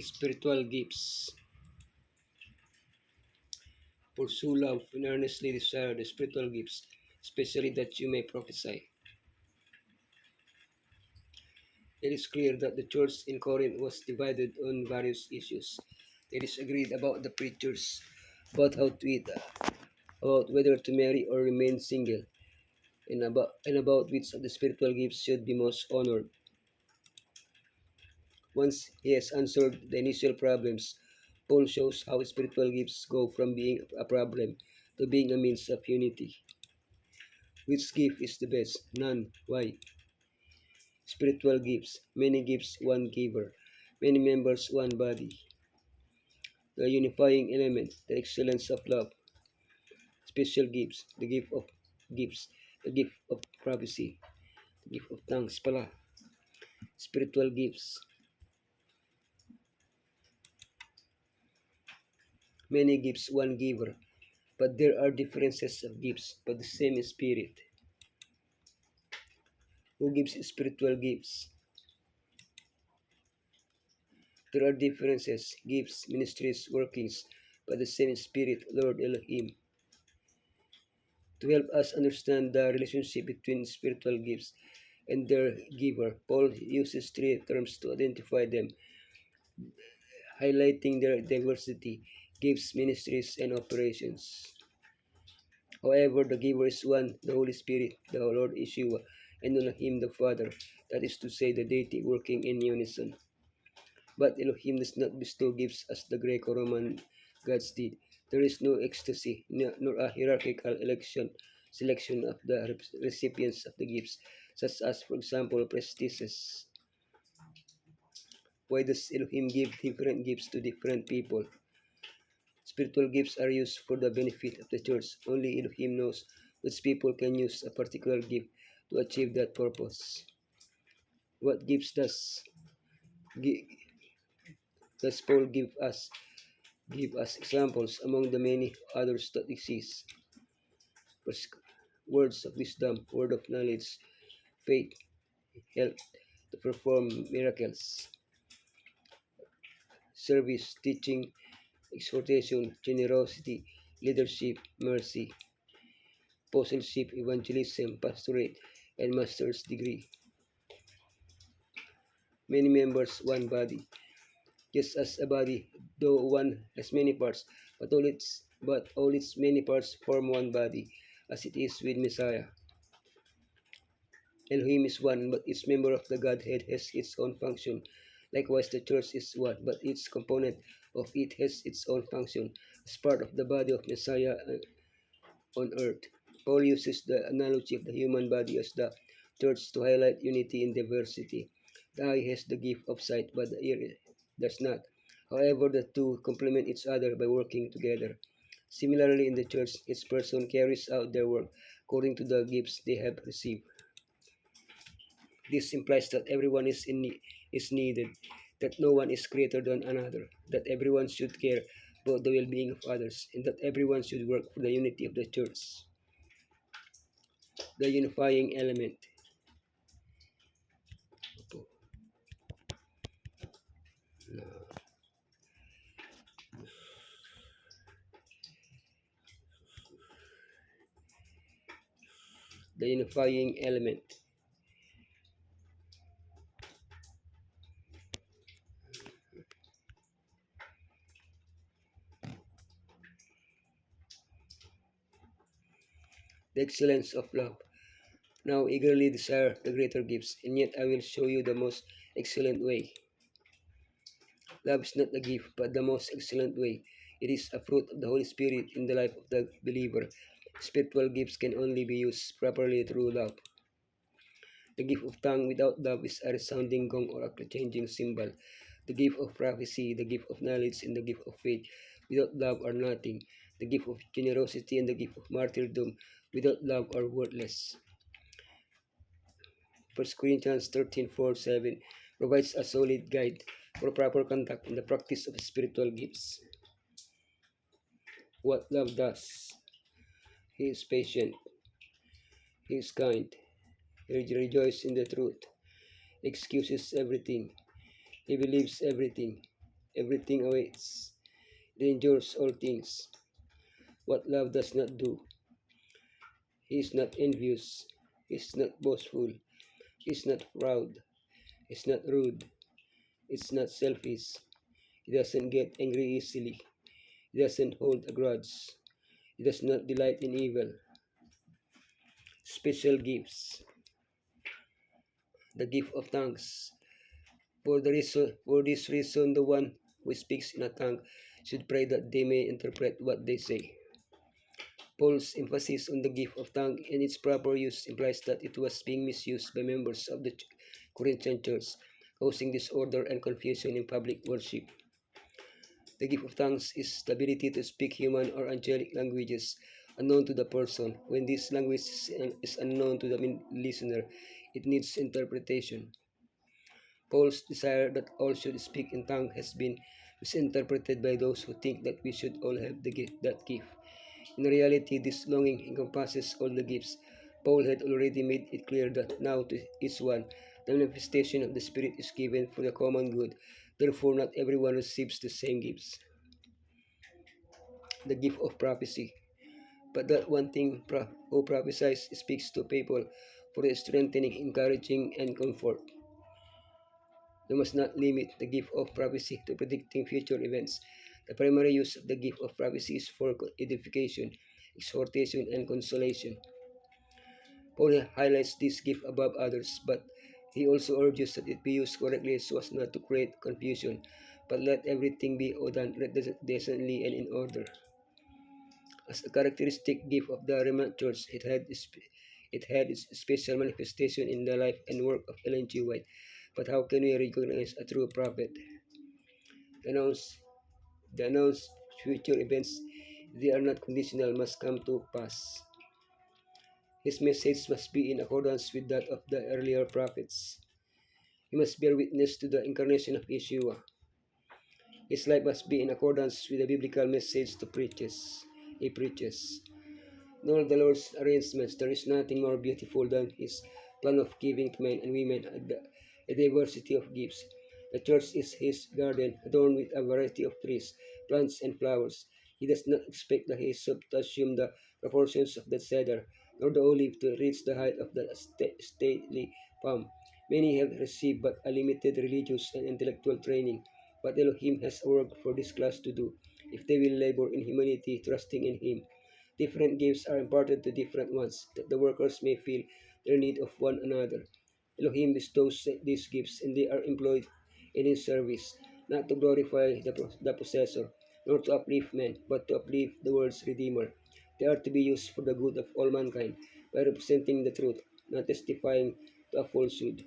Spiritual gifts. Pursue love and earnestly desire the spiritual gifts, especially that you may prophesy. It is clear that the church in Corinth was divided on various issues. They disagreed about the preachers, about how to eat, about whether to marry or remain single, and about which of the spiritual gifts should be most honored. Once he has answered the initial problems, Paul shows how spiritual gifts go from being a problem to being a means of unity. Which gift is the best? None. Why? Spiritual gifts. Many gifts, one giver. Many members, one body. The unifying element, the excellence of love. Special gifts, the gift of gifts, the gift of prophecy, the gift of tongues pala. Spiritual gifts. Many gifts, one giver. But there are differences of gifts, but the same Spirit. Who gives spiritual gifts? There are differences, gifts, ministries, workings, but the same Spirit, Lord Elohim. To help us understand the relationship between spiritual gifts and their giver, Paul uses three terms to identify them, highlighting their diversity, gifts, ministries, and operations. However, the giver is one, the Holy Spirit, the Lord Yeshua, and Elohim the Father, that is to say, the deity working in unison. But Elohim does not bestow gifts as the Greco-Roman gods did. There is no ecstasy, nor a hierarchical selection of the recipients of the gifts, such as, for example, prestige. Why does Elohim give different gifts to different people? Spiritual gifts are used for the benefit of the church. Only Elohim knows which people can use a particular gift to achieve that purpose. What gifts does Paul give us? Give us examples among the many others that exist. Words of wisdom, word of knowledge, faith, help to perform miracles, service, teaching, exhortation, generosity, leadership, mercy, apostleship, evangelism, pastorate, and master's degree. Many members, one body. Just as a body, though one has many parts, but all its many parts form one body, as it is with Messiah. Elohim is one, but each member of the Godhead has its own function. Likewise, the church is one, but each component of it has its own function as part of the body of Messiah on earth. Paul uses the analogy of the human body as the church to highlight unity in diversity. The eye has the gift of sight, but the ear does not. However, the two complement each other by working together. Similarly, in the church, each person carries out their work according to the gifts they have received. This implies that everyone is needed, that no one is greater than another, that everyone should care about the well-being of others, and that everyone should work for the unity of the church. The unifying element. The unifying element. The excellence of love. Now eagerly desire the greater gifts, and yet I will show you the most excellent way. Love is not a gift, but the most excellent way. It is a fruit of the Holy Spirit in the life of the believer. Spiritual gifts can only be used properly through love. The gift of tongue without love is a resounding gong or a changing cymbal. The gift of prophecy, the gift of knowledge, and the gift of faith without love are nothing. The gift of generosity and the gift of martyrdom without love are worthless. 1 Corinthians 13:4-7 provides a solid guide for proper conduct in the practice of spiritual gifts. What love does. He is patient. He is kind. He rejoices in the truth. Excuses everything. He believes everything. everything awaits. It endures all things. What love does not do. He is not envious. He is not boastful. He is not proud. He is not rude. It's not selfish. He doesn't get angry easily. He doesn't hold a grudge. He does not delight in evil. Special gifts. The gift of thanks. For this reason, the one who speaks in a tongue should pray that they may interpret what they say. Paul's emphasis on the gift of tongue and its proper use implies that it was being misused by members of the Corinthian church, causing disorder and confusion in public worship. The gift of tongues is the ability to speak human or angelic languages unknown to the person. When this language is unknown to the listener, it needs interpretation. Paul's desire that all should speak in tongue has been misinterpreted by those who think that we should all have that gift. In reality, this longing encompasses all the gifts. Paul had already made it clear that now to each one, the manifestation of the Spirit is given for the common good. Therefore, not everyone receives the same gifts. The gift of prophecy. But that one thing who prophesies speaks to people for the strengthening, encouraging, and comfort. You must not limit the gift of prophecy to predicting future events. The primary use of the gift of prophecy is for edification, exhortation, and consolation. Paul highlights this gift above others, but he also urges that it be used correctly so as not to create confusion, but let everything be done decently and in order. As a characteristic gift of the remnant church, it had its special manifestation in the life and work of Ellen G. White. But how can we recognize a true prophet? The announced, the announced future events, they are not conditional, must come to pass. His message must be in accordance with that of the earlier prophets. He must bear witness to the incarnation of Yeshua. His life must be in accordance with the biblical message he preaches. In all the Lord's arrangements, there is nothing more beautiful than His plan of giving to men and women a diversity of gifts. The church is His garden, adorned with a variety of trees, plants, and flowers. He does not expect the hyssop to assume the proportions of the cedar, nor the olive to reach the height of the stately palm. Many have received but a limited religious and intellectual training, but Elohim has a work for this class to do, if they will labor in humility, trusting in Him. Different gifts are imparted to different ones, that the workers may feel their need of one another. Elohim bestows these gifts, and they are employed in His service, not to glorify the possessor, nor to uplift men, but to uplift the world's Redeemer. They are to be used for the good of all mankind, by representing the truth, not testifying to a falsehood.